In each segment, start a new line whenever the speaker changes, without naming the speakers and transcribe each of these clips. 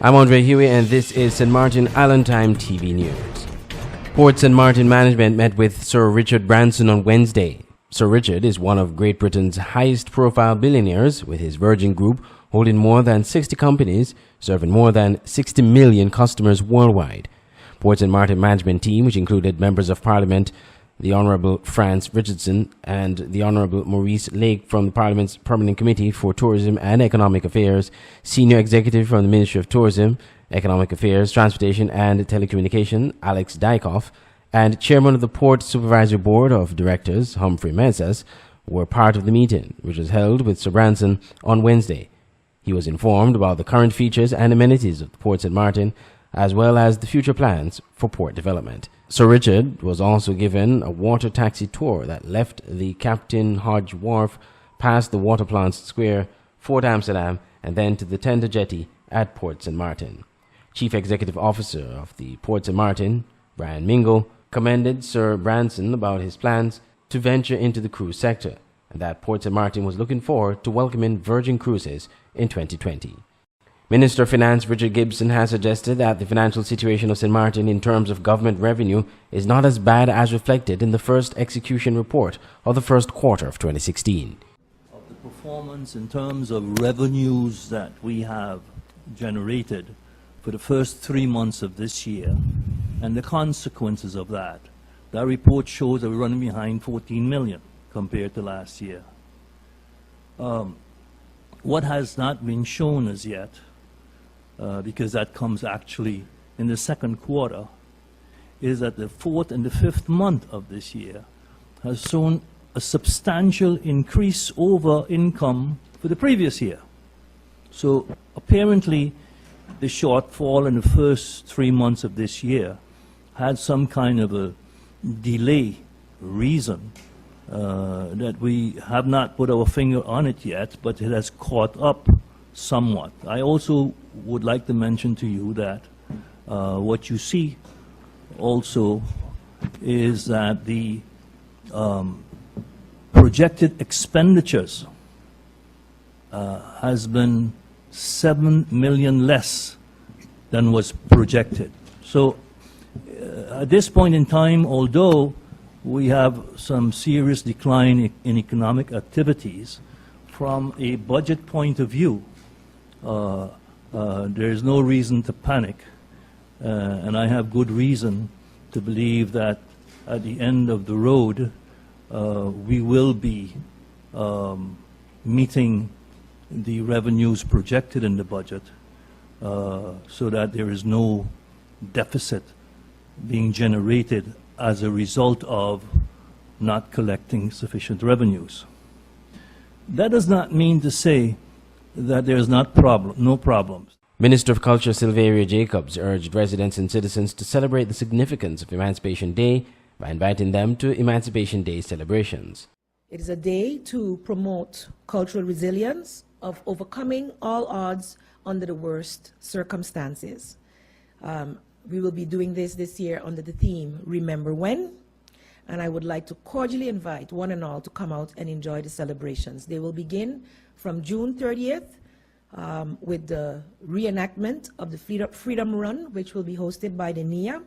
I'm Andre Huey, and this is St. Martin Island Time TV News. Port St. Martin management met with Sir Richard Branson on Wednesday. Sir Richard is one of Great Britain's highest-profile billionaires, with his Virgin Group holding more than 60 companies, serving more than 60 million customers worldwide. Port St. Martin management team, which included members of Parliament, the Honourable Franz Richardson and the Honourable Maurice Lake from the Parliament's Permanent Committee for Tourism and Economic Affairs, Senior Executive from the Ministry of Tourism, Economic Affairs, Transportation and Telecommunication, Alex Dykoff, and Chairman of the Port Supervisory Board of Directors, Humphrey Mensas, were part of the meeting, which was held with Sir Branson on Wednesday. He was informed about the current features and amenities of the Port St. Martin, as well as the future plans for port development. Sir Richard was also given a water taxi tour that left the Captain Hodge Wharf, past the Water Plants Square, Fort Amsterdam, and then to the tender jetty at Port St. Martin. Chief Executive Officer of the Port St. Martin, Brian Mingle, commended Sir Branson about his plans to venture into the cruise sector, and that Port St. Martin was looking forward to welcoming Virgin Cruises in 2020. Minister of Finance Richard Gibson has suggested that the financial situation of St. Martin in terms of government revenue is not as bad as reflected in the first execution report of the first quarter of 2016.
Of the performance in terms of revenues that we have generated for the first 3 months of this year and the consequences of that, that report shows that we're running behind 14 million compared to last year. What has not been shown as yet, because that comes actually in the second quarter, is that the fourth and the fifth month of this year has shown a substantial increase over income for the previous year. So apparently the shortfall in the first 3 months of this year had some kind of a delay reason that we have not put our finger on it yet, but it has caught up somewhat. I also would like to mention to you that what you see also is that the projected expenditures has been 7 million less than was projected. So at this point in time, although we have some serious decline in economic activities, from a budget point of view, there is no reason to panic, and I have good reason to believe that at the end of the road we will be meeting the revenues projected in the budget, so that there is no deficit being generated as a result of not collecting sufficient revenues. That does not mean to say that there is no problems.
Minister of Culture Sylvia Jacobs urged residents and citizens to celebrate the significance of Emancipation Day by inviting them to Emancipation Day celebrations.
It is a day to promote cultural resilience of overcoming all odds under the worst circumstances. We will be doing this year under the theme, Remember When, and I would like to cordially invite one and all to come out and enjoy the celebrations. They will begin from June 30th with the reenactment of the Freedom Run, which will be hosted by the NIA.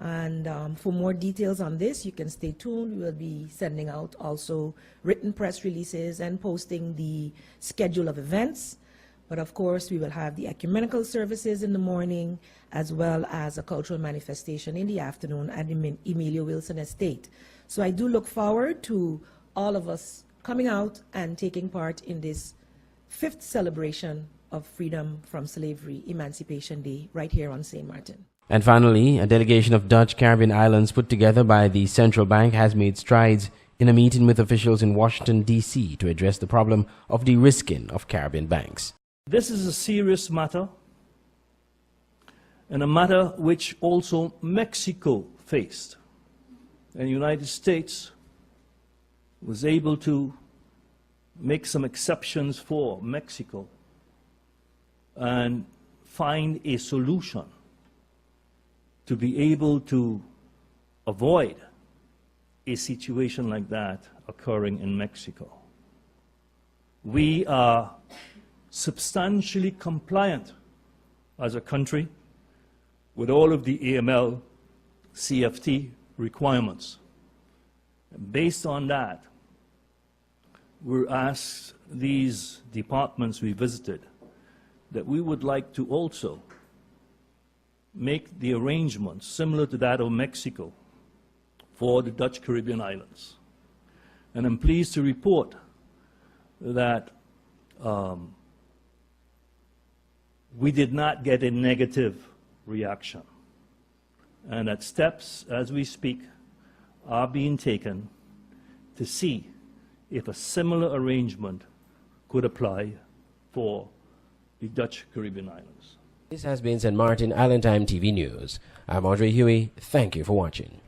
And for more details on this, you can stay tuned. We will be sending out also written press releases and posting the schedule of events. But of course, we will have the ecumenical services in the morning, as well as a cultural manifestation in the afternoon at the Emilio Wilson Estate. So I do look forward to all of us coming out and taking part in this 5th celebration of freedom from slavery, Emancipation Day, right here on St. Martin.
And finally, a delegation of Dutch Caribbean islands put together by the Central Bank has made strides in a meeting with officials in Washington, D.C. to address the problem of de-risking of Caribbean banks.
This is a serious matter, and a matter which also Mexico faced. And the United States was able to make some exceptions for Mexico and find a solution to be able to avoid a situation like that occurring in Mexico. We are substantially compliant as a country with all of the AML CFT requirements. And based on that, we're asked these departments we visited that we would like to also make the arrangements similar to that of Mexico for the Dutch Caribbean islands. And I'm pleased to report that we did not get a negative reaction, and that steps, as we speak, are being taken to see if a similar arrangement could apply for the Dutch Caribbean islands.
This has been St. Martin Island Time TV News. I'm Audrey Huey. Thank you for watching.